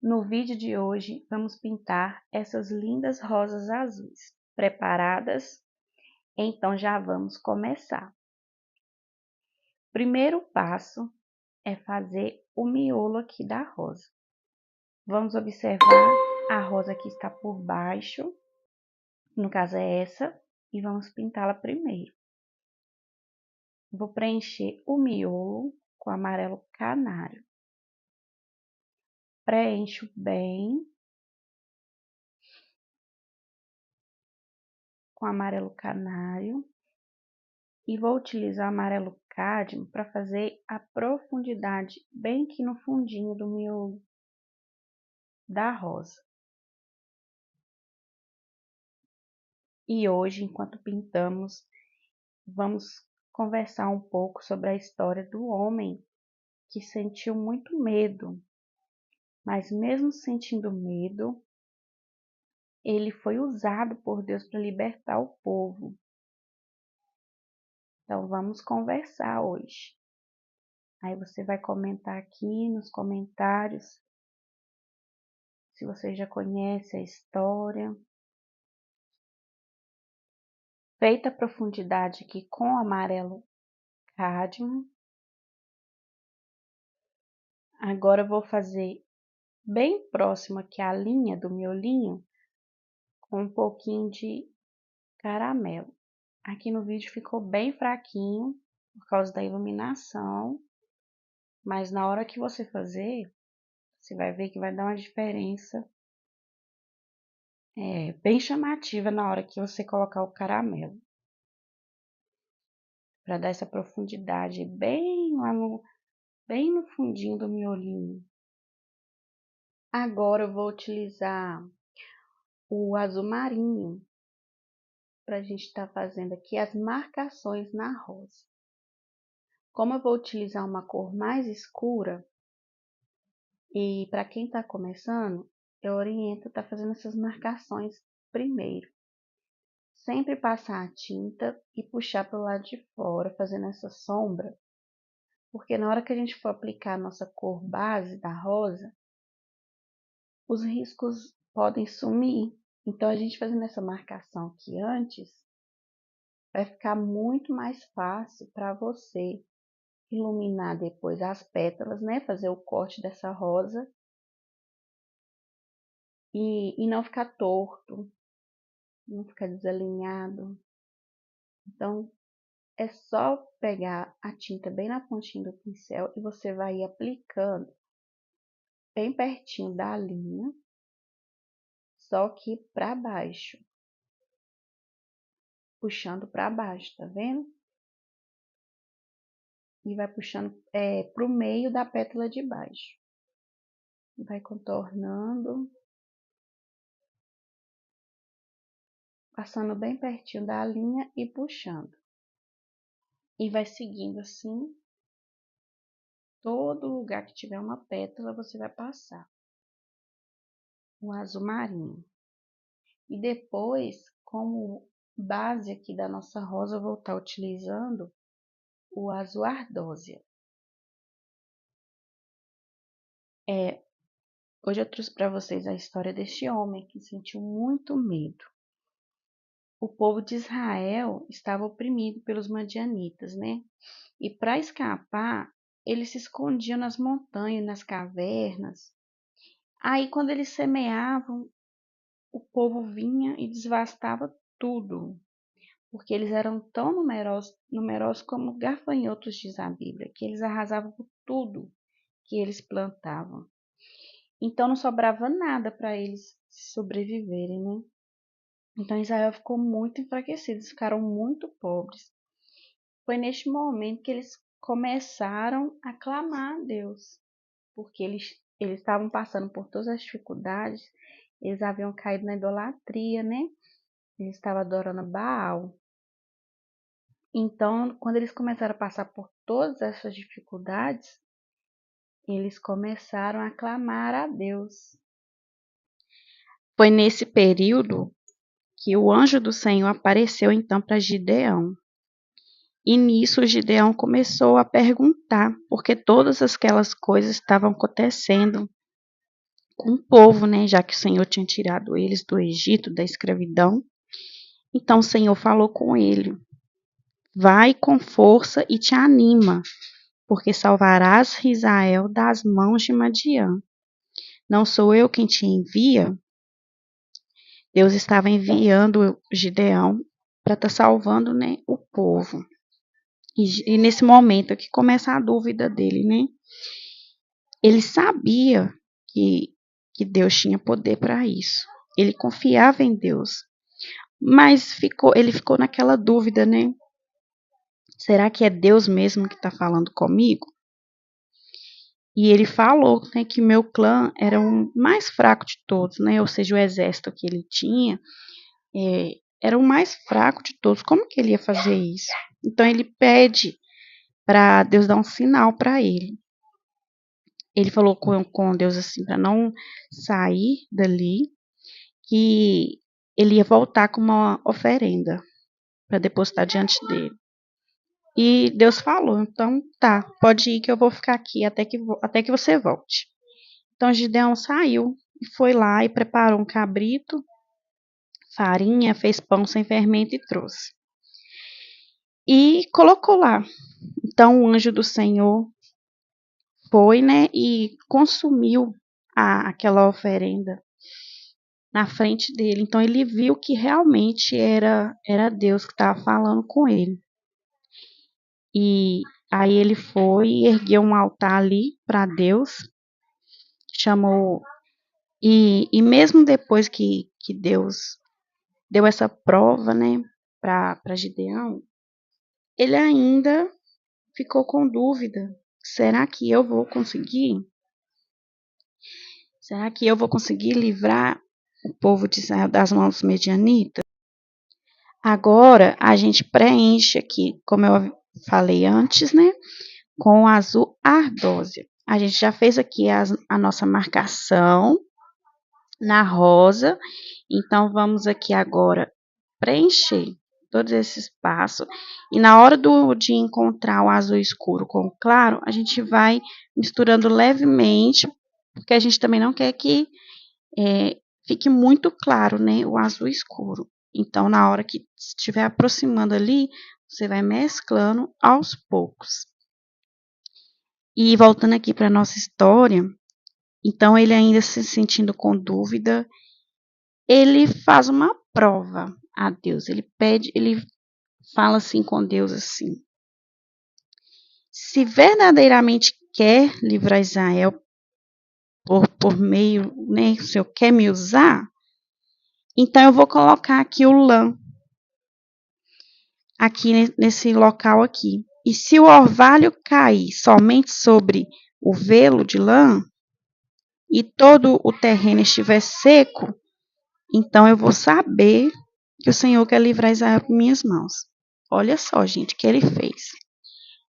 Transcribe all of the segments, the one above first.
No vídeo de hoje, vamos pintar essas lindas rosas azuis. Preparadas? Então já vamos começar. Primeiro passo é fazer o miolo aqui da rosa. Vamos observar a rosa que está por baixo, no caso é essa, e vamos pintá-la primeiro. Vou preencher o miolo com amarelo canário. Preencho bem com amarelo canário e vou utilizar amarelo cádmio para fazer a profundidade bem aqui no fundinho do miolo da rosa. E hoje, enquanto pintamos, vamos conversar um pouco sobre a história do homem que sentiu muito medo, mas mesmo sentindo medo, ele foi usado por Deus para libertar o povo. Então, vamos conversar hoje. Aí você vai comentar aqui nos comentários se você já conhece a história. Feita a profundidade aqui com amarelo cádmio. Agora eu vou fazer bem próximo aqui a linha do miolinho com um pouquinho de caramelo. Aqui no vídeo ficou bem fraquinho por causa da iluminação, mas na hora que você fazer, você vai ver que vai dar uma diferença bem chamativa na hora que você colocar o caramelo. Para dar essa profundidade bem lá bem no fundinho do miolinho. Agora eu vou utilizar o azul marinho para a gente estar fazendo aqui as marcações na rosa. Como eu vou utilizar uma cor mais escura, e para quem está começando, eu oriento a estar fazendo essas marcações primeiro. Sempre passar a tinta e puxar para o lado de fora, fazendo essa sombra, porque na hora que a gente for aplicar a nossa cor base da rosa, os riscos podem sumir. Então, a gente fazendo essa marcação aqui antes, vai ficar muito mais fácil para você iluminar depois as pétalas, né? Fazer o corte dessa rosa e não ficar torto, não ficar desalinhado. Então, é só pegar a tinta bem na pontinha do pincel e você vai ir aplicando bem pertinho da linha, só que para baixo, puxando para baixo, tá vendo? E vai puxando para o meio da pétala de baixo. Vai contornando, passando bem pertinho da linha e puxando. E vai seguindo assim, todo lugar que tiver uma pétala, você vai passar o azul marinho. E depois, como base aqui da nossa rosa, eu vou estar utilizando o azul ardósia. Hoje eu trouxe para vocês a história deste homem que sentiu muito medo. O povo de Israel estava oprimido pelos madianitas, né? E para escapar, eles se escondiam nas montanhas, nas cavernas. Aí, quando eles semeavam, o povo vinha e devastava tudo, porque eles eram tão numerosos como gafanhotos, diz a Bíblia, que eles arrasavam por tudo que eles plantavam. Então, não sobrava nada para eles sobreviverem, né? Então, Israel ficou muito enfraquecido, eles ficaram muito pobres. Foi neste momento que eles começaram a clamar a Deus, porque eles estavam passando por todas as dificuldades, eles haviam caído na idolatria, né? Eles estavam adorando Baal. Então, quando eles começaram a passar por todas essas dificuldades, eles começaram a clamar a Deus. Foi nesse período que o anjo do Senhor apareceu então para Gideão. E nisso Gideão começou a perguntar por que todas aquelas coisas estavam acontecendo com o povo, né? Já que o Senhor tinha tirado eles do Egito, da escravidão. Então o Senhor falou com ele: vai com força e te anima, porque salvarás Israel das mãos de Madiã. Não sou eu quem te envia? Deus estava enviando Gideão para estar salvando, né, o povo. E nesse momento aqui começa a dúvida dele, né? Ele sabia que Deus tinha poder para isso. Ele confiava em Deus. Mas ele ficou naquela dúvida, né? Será que é Deus mesmo que está falando comigo? E ele falou, né, que meu clã era o mais fraco de todos, né? Ou seja, o exército que ele tinha era o mais fraco de todos. Como que ele ia fazer isso? Então ele pede para Deus dar um sinal para ele. Ele falou com Deus assim, para não sair dali, que ele ia voltar com uma oferenda para depositar diante dele. E Deus falou, então tá, pode ir que eu vou ficar aqui até que você volte. Então Gideão saiu e foi lá e preparou um cabrito, farinha, fez pão sem fermento e trouxe. E colocou lá. Então o anjo do Senhor foi, né, e consumiu aquela oferenda na frente dele. Então ele viu que realmente era Deus que estava falando com ele. E aí ele foi e ergueu um altar ali para Deus, chamou. E mesmo depois que Deus deu essa prova, né, para Gideão, ele ainda ficou com dúvida. Será que eu vou conseguir? Será que eu vou conseguir livrar o povo de Israel das mãos dos medianitas? Agora a gente preenche aqui, como eu falei antes, né, com o azul ardósia. A gente já fez aqui a nossa marcação na rosa, então vamos aqui agora preencher todo esse espaço. E na hora de encontrar o azul escuro com o claro, a gente vai misturando levemente, porque a gente também não quer que fique muito claro, né, o azul escuro. Então, na hora que estiver aproximando ali, você vai mesclando aos poucos. E voltando aqui para a nossa história, então ele ainda se sentindo com dúvida, ele faz uma prova a Deus. Ele fala assim com Deus assim: se verdadeiramente quer livrar Israel por meio, né, o Senhor quer me usar, então eu vou colocar aqui o lã, aqui nesse local aqui. E se o orvalho cair somente sobre o velo de lã e todo o terreno estiver seco, então eu vou saber que o Senhor quer livrar Israel por minhas mãos. Olha só, gente, o que ele fez.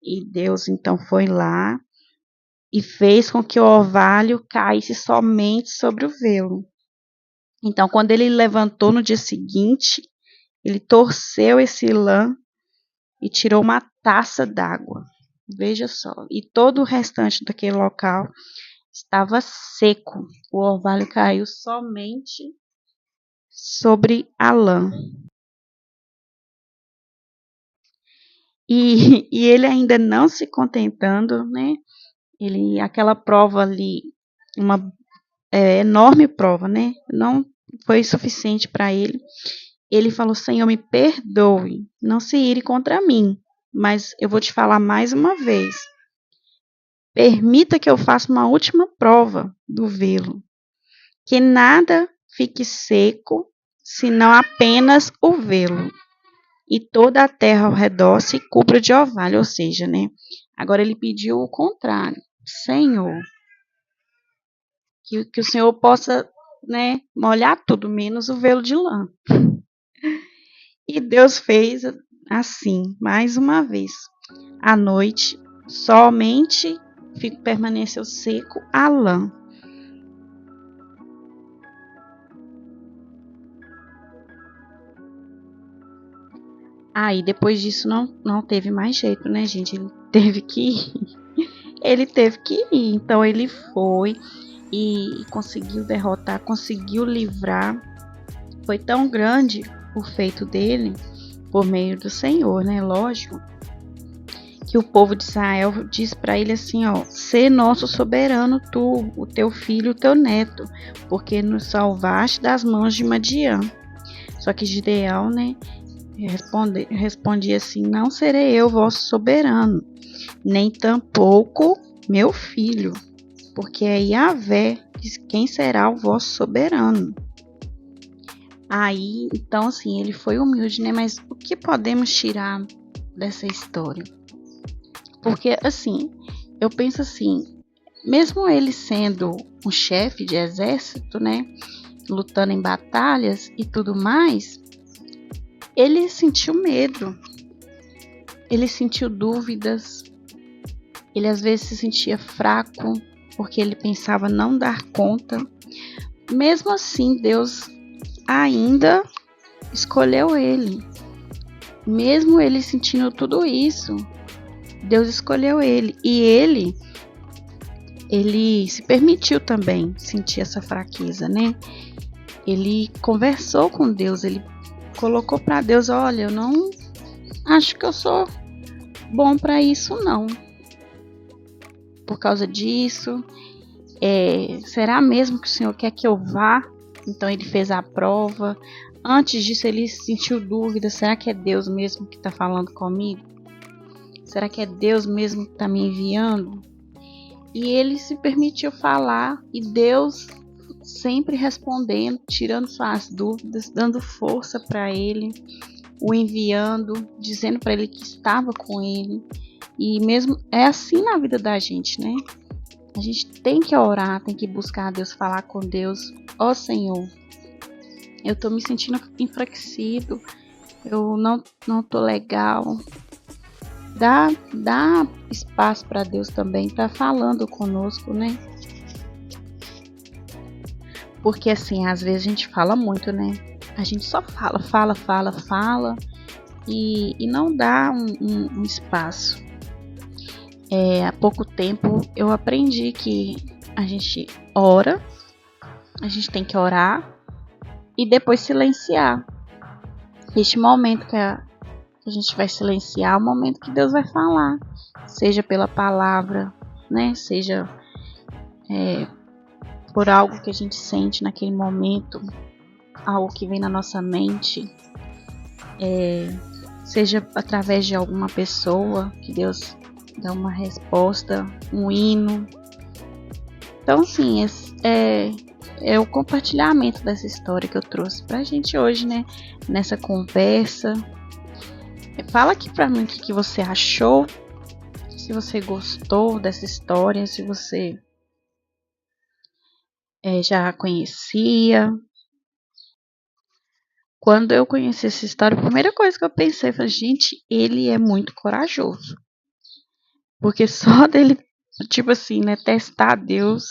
E Deus então foi lá e fez com que o orvalho caísse somente sobre o velo. Então, quando ele levantou no dia seguinte, ele torceu esse lã e tirou uma taça d'água. Veja só. E todo o restante daquele local estava seco. O orvalho caiu somente sobre a lã. E ele ainda não se contentando, né? Aquela prova ali, uma enorme prova, né? Não foi suficiente para ele. Ele falou: Senhor, me perdoe, não se ire contra mim, mas eu vou te falar mais uma vez. Permita que eu faça uma última prova do velo, que nada fique seco, senão apenas o velo, e toda a terra ao redor se cubra de orvalho, ou seja, né? Agora ele pediu o contrário. Senhor, que o Senhor possa, né, molhar tudo, menos o velo de lã. E Deus fez assim, mais uma vez. À noite, somente permaneceu seco a lã. Aí, depois disso, não teve mais jeito, né, gente? Ele teve que ir. Ele teve que ir. Então, ele foi e conseguiu derrotar, conseguiu livrar. Foi tão grande o feito dele, por meio do Senhor, né? Lógico, que o povo de Israel diz para ele assim, ó: "Sê nosso soberano tu, o teu filho, o teu neto, porque nos salvaste das mãos de Madiã." Só que Gideão, né, respondia assim: "Não serei eu vosso soberano, nem tampouco meu filho, porque é Yahvé quem será o vosso soberano." Aí, então assim, ele foi humilde, né? Mas o que podemos tirar dessa história? Porque assim, eu penso assim, mesmo ele sendo um chefe de exército, né, lutando em batalhas e tudo mais, ele sentiu medo, ele sentiu dúvidas, ele às vezes se sentia fraco, porque ele pensava não dar conta. Mesmo assim, Deus ainda escolheu ele. Mesmo ele sentindo tudo isso, Deus escolheu ele. E ele se permitiu também sentir essa fraqueza, né? Ele conversou com Deus, ele colocou para Deus: "Olha, eu não acho que eu sou bom para isso não. Por causa disso, será mesmo que o Senhor quer que eu vá?" Então ele fez a prova. Antes disso ele sentiu dúvida: será que é Deus mesmo que está falando comigo? Será que é Deus mesmo que está me enviando? E ele se permitiu falar, e Deus sempre respondendo, tirando suas dúvidas, dando força para ele, o enviando, dizendo para ele que estava com ele. E mesmo é assim na vida da gente, né? A gente tem que orar, tem que buscar Deus, falar com Deus: "Ó Senhor, eu tô me sentindo enfraquecido, eu não tô legal." Dá espaço para Deus também estar falando conosco, né? Porque assim, às vezes a gente fala muito, né? A gente só fala e não dá um espaço. Há pouco tempo eu aprendi que a gente ora, a gente tem que orar e depois silenciar. Este momento que a gente vai silenciar é o momento que Deus vai falar, seja pela palavra, né? Seja por algo que a gente sente naquele momento, algo que vem na nossa mente, seja através de alguma pessoa que Deus dá uma resposta, um hino. Então, sim, é o compartilhamento dessa história que eu trouxe pra gente hoje, né? Nessa conversa. Fala aqui pra mim o que você achou, se você gostou dessa história, se você já conhecia. Quando eu conheci essa história, a primeira coisa que eu pensei foi: gente, ele é muito corajoso. Porque só dele, tipo assim, né, testar Deus,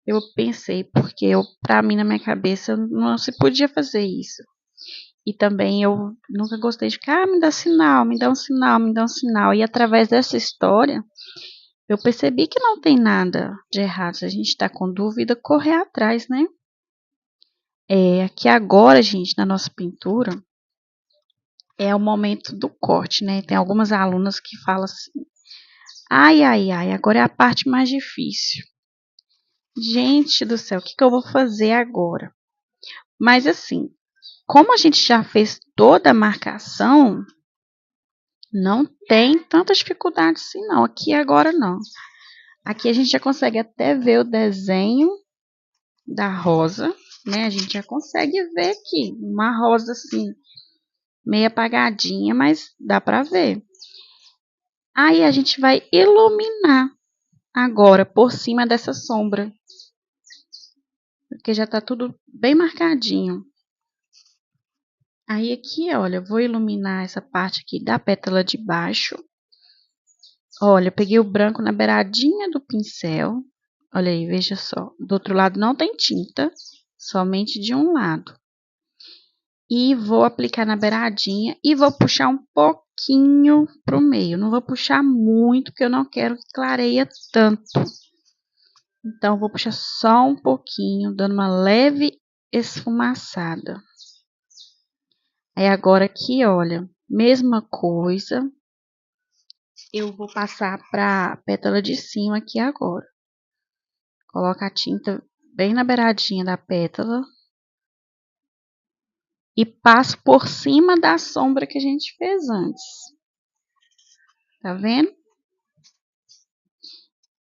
eu pensei, porque pra mim, na minha cabeça, não se podia fazer isso. E também eu nunca gostei de ficar: me dá sinal, me dá um sinal, me dá um sinal. E através dessa história, eu percebi que não tem nada de errado. Se a gente está com dúvida, correr atrás, né? Aqui agora, gente, na nossa pintura, é o momento do corte, né? Tem algumas alunas que falam assim: ai, ai, ai, agora é a parte mais difícil. Gente do céu, o que eu vou fazer agora? Mas assim, como a gente já fez toda a marcação, não tem tanta dificuldade assim não. Aqui agora não. Aqui a gente já consegue até ver o desenho da rosa, né? A gente já consegue ver aqui uma rosa assim, meio apagadinha, mas dá pra ver. Aí a gente vai iluminar agora por cima dessa sombra, porque já tá tudo bem marcadinho. Aí aqui, olha, eu vou iluminar essa parte aqui da pétala de baixo. Olha, eu peguei o branco na beiradinha do pincel. Olha aí, veja só. Do outro lado não tem tinta, somente de um lado. E vou aplicar na beiradinha e vou puxar um pouquinho pro meio. Não vou puxar muito, porque eu não quero que clareie tanto. Então, vou puxar só um pouquinho, dando uma leve esfumaçada. Aí, agora aqui, olha, mesma coisa. Eu vou passar para a pétala de cima aqui agora. Coloca a tinta bem na beiradinha da pétala. E passo por cima da sombra que a gente fez antes. Tá vendo?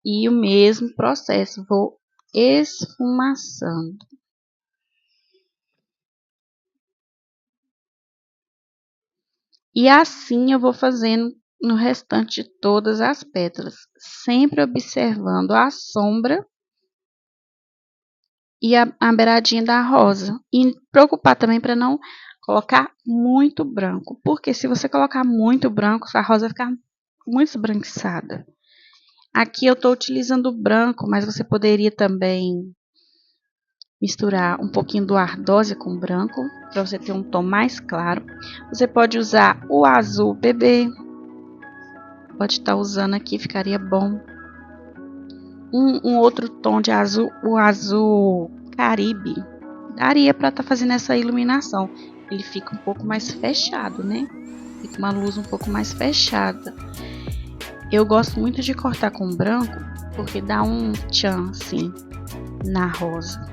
E o mesmo processo, vou esfumaçando. E assim eu vou fazendo no restante de todas as pétalas, sempre observando a sombra e a beiradinha da rosa. E preocupar também para não colocar muito branco, porque se você colocar muito branco, a rosa vai ficar muito esbranquiçada. Aqui eu estou utilizando branco, mas você poderia também misturar um pouquinho do ardósia com branco, para você ter um tom mais claro. Você pode usar o azul bebê, pode estar usando aqui, ficaria bom. Um outro tom de azul, o azul Caribe, daria para estar fazendo essa iluminação. Ele fica um pouco mais fechado, né? Fica uma luz um pouco mais fechada. Eu gosto muito de cortar com branco, porque dá um tchan assim na rosa.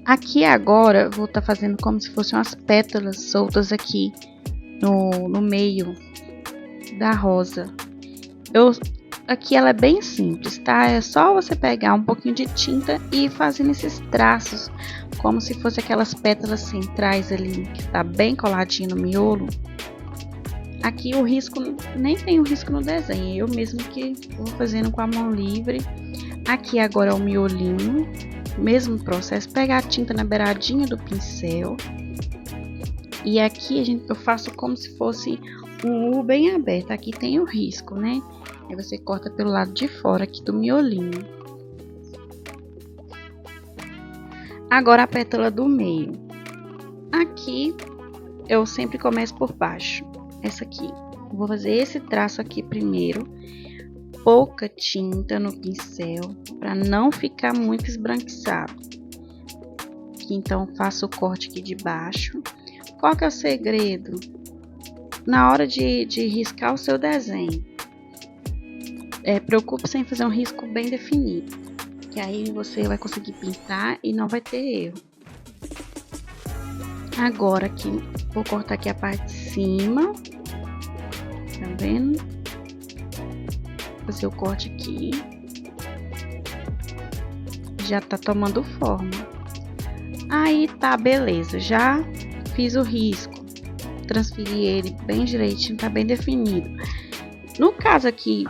Aqui agora, eu vou estar fazendo como se fossem umas pétalas soltas aqui no meio da rosa. Aqui ela é bem simples, tá? É só você pegar um pouquinho de tinta e ir fazendo esses traços, como se fosse aquelas pétalas centrais ali, que tá bem coladinho no miolo. Aqui o risco, nem tem o risco no desenho, eu mesmo que vou fazendo com a mão livre. Aqui agora é o miolinho. Mesmo processo, pegar a tinta na beiradinha do pincel. E aqui eu faço como se fosse um U bem aberto. Aqui tem o risco, né? Aí você corta pelo lado de fora aqui do miolinho. Agora a pétala do meio. Aqui eu sempre começo por baixo. Essa aqui. Eu vou fazer esse traço aqui primeiro. Pouca tinta no pincel para não ficar muito esbranquiçado. Então faço o corte aqui de baixo. Qual que é o segredo? Na hora de riscar o seu desenho, preocupe-se em fazer um risco bem definido, que aí você vai conseguir pintar e não vai ter erro. Agora aqui, vou cortar aqui a parte de cima, tá vendo? Fazer o corte aqui, já tá tomando forma. Aí tá, beleza, já fiz o risco, transferi ele bem direitinho, tá bem definido. No caso aqui,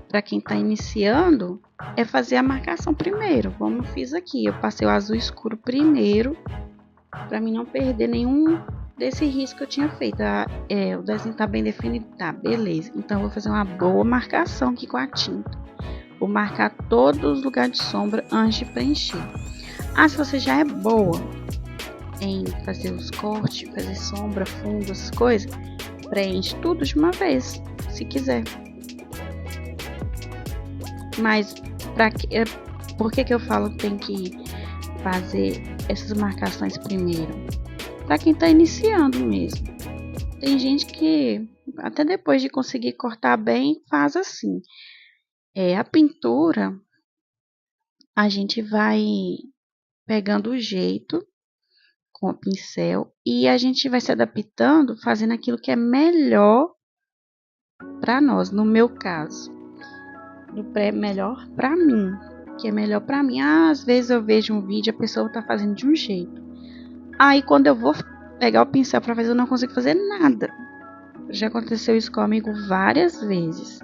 para quem tá iniciando, é fazer a marcação primeiro, como eu fiz aqui. Eu passei o azul escuro primeiro, para mim não perder nenhum desse risco que eu tinha feito. O desenho tá bem definido, tá, beleza. Então eu vou fazer uma boa marcação aqui com a tinta. Vou marcar todos os lugares de sombra antes de preencher. Se você já é boa em fazer os cortes, fazer sombra, fundo, essas coisas, preenche tudo de uma vez, se quiser. Mas por que eu falo que tem que fazer essas marcações primeiro? Para quem tá iniciando mesmo. Tem gente que até depois de conseguir cortar bem, faz assim. A pintura, a gente vai pegando o jeito com o pincel e a gente vai se adaptando, fazendo aquilo que é melhor para nós. No meu caso, melhor para mim, que é melhor pra mim. Às vezes eu vejo um vídeo, a pessoa tá fazendo de um jeito. Aí quando eu vou pegar o pincel pra fazer, eu não consigo fazer nada. Já aconteceu isso comigo várias vezes.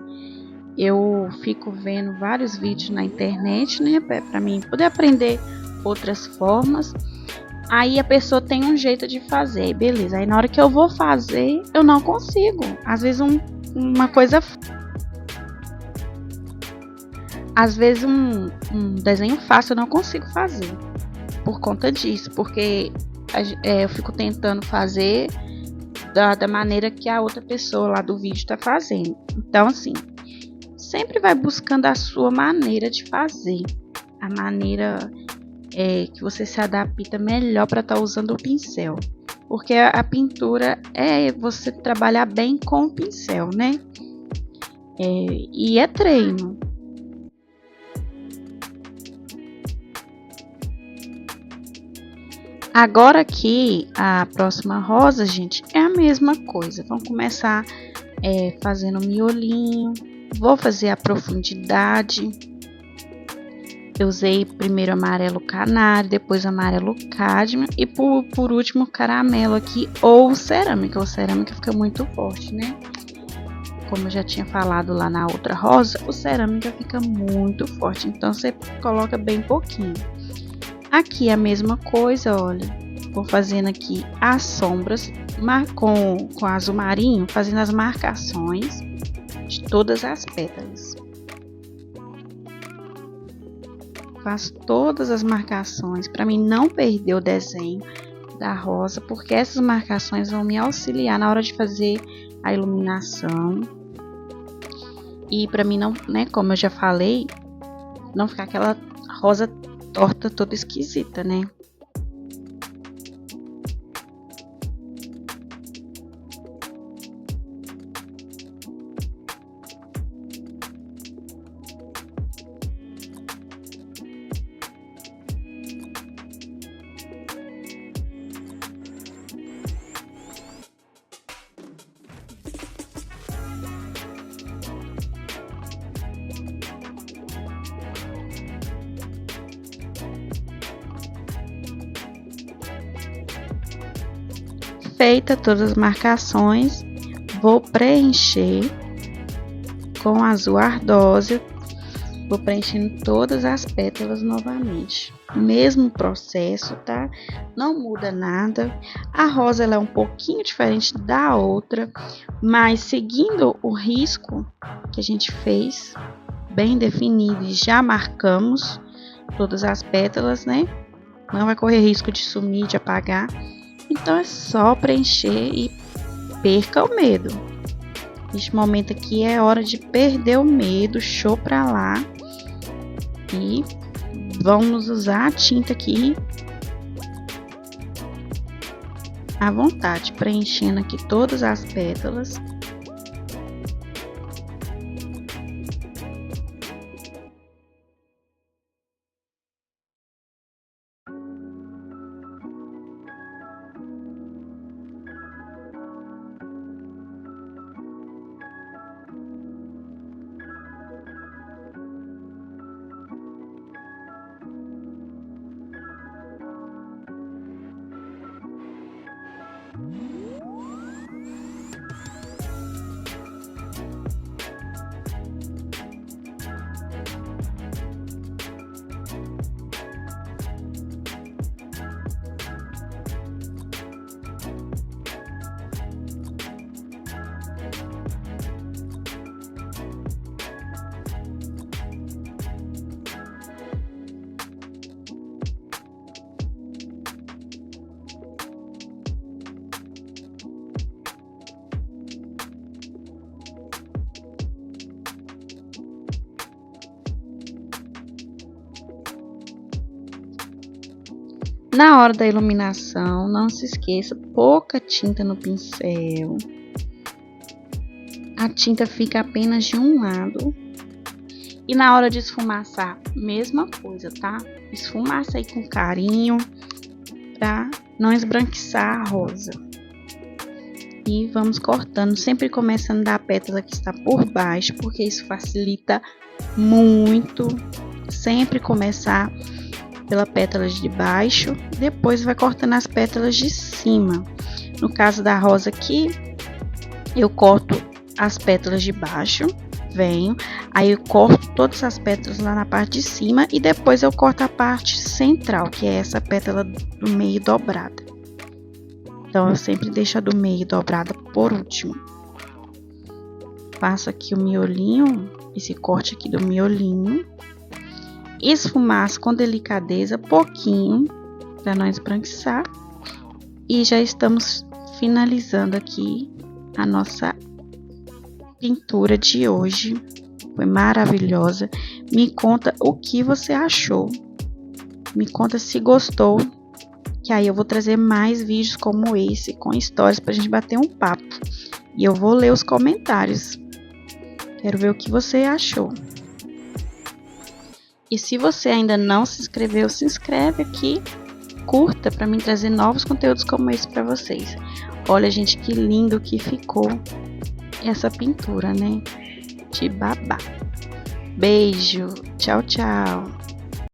Eu fico vendo vários vídeos na internet, né, pra mim poder aprender outras formas. Aí a pessoa tem um jeito de fazer, beleza. Aí na hora que eu vou fazer, eu não consigo. Às vezes uma coisa... Às vezes um desenho fácil eu não consigo fazer. Por conta disso. Porque eu fico tentando fazer da maneira que a outra pessoa lá do vídeo tá fazendo. Então assim, sempre vai buscando a sua maneira de fazer. A maneira... que você se adapta melhor para estar usando o pincel, porque a pintura é você trabalhar bem com o pincel, né? E é treino. Agora aqui a próxima rosa, gente, é a mesma coisa. Vamos começar fazendo miolinho. Vou fazer a profundidade. Eu usei primeiro amarelo canário, depois amarelo cádmio e por último caramelo aqui ou cerâmica. O cerâmica fica muito forte, né? Como eu já tinha falado lá na outra rosa, o cerâmica fica muito forte, então você coloca bem pouquinho. Aqui a mesma coisa, olha. Vou fazendo aqui as sombras com azul marinho, fazendo as marcações de todas as pétalas. Faço todas as marcações para mim não perder o desenho da rosa, porque essas marcações vão me auxiliar na hora de fazer a iluminação e para mim não, né, como eu já falei, não ficar aquela rosa torta toda esquisita, né? Feita todas as marcações, vou preencher com azul ardósia, vou preenchendo todas as pétalas novamente. Mesmo processo, tá? Não muda nada. A rosa ela é um pouquinho diferente da outra, mas seguindo o risco que a gente fez, bem definido, e já marcamos todas as pétalas, né? Não vai correr risco de sumir, de apagar. Então é só preencher e perca o medo. Neste momento aqui é hora de perder o medo, show pra lá. E vamos usar a tinta aqui à vontade, preenchendo aqui todas as pétalas. Na hora da iluminação, não se esqueça, pouca tinta no pincel. A tinta fica apenas de um lado. E na hora de esfumaçar, mesma coisa, tá? Esfumaça aí com carinho, pra não esbranquiçar a rosa. E vamos cortando, sempre começando da pétala que está por baixo, porque isso facilita muito sempre começar pela pétala de baixo, depois vai cortando as pétalas de cima. No caso da rosa aqui, eu corto as pétalas de baixo, venho, aí eu corto todas as pétalas lá na parte de cima e depois eu corto a parte central, que é essa pétala do meio dobrada. Então, eu sempre deixo a do meio dobrada por último. Faço aqui o miolinho, esse corte aqui do miolinho. Esfumaço com delicadeza, pouquinho, para não esbranquiçar. E já estamos finalizando aqui a nossa pintura de hoje. Foi maravilhosa. Me conta o que você achou. Me conta se gostou. Que aí eu vou trazer mais vídeos como esse, com histórias, pra gente bater um papo. E eu vou ler os comentários. Quero ver o que você achou. E se você ainda não se inscreveu, se inscreve aqui, curta para mim trazer novos conteúdos como esse para vocês. Olha, gente, que lindo que ficou essa pintura, né? De babá. Beijo, tchau, tchau.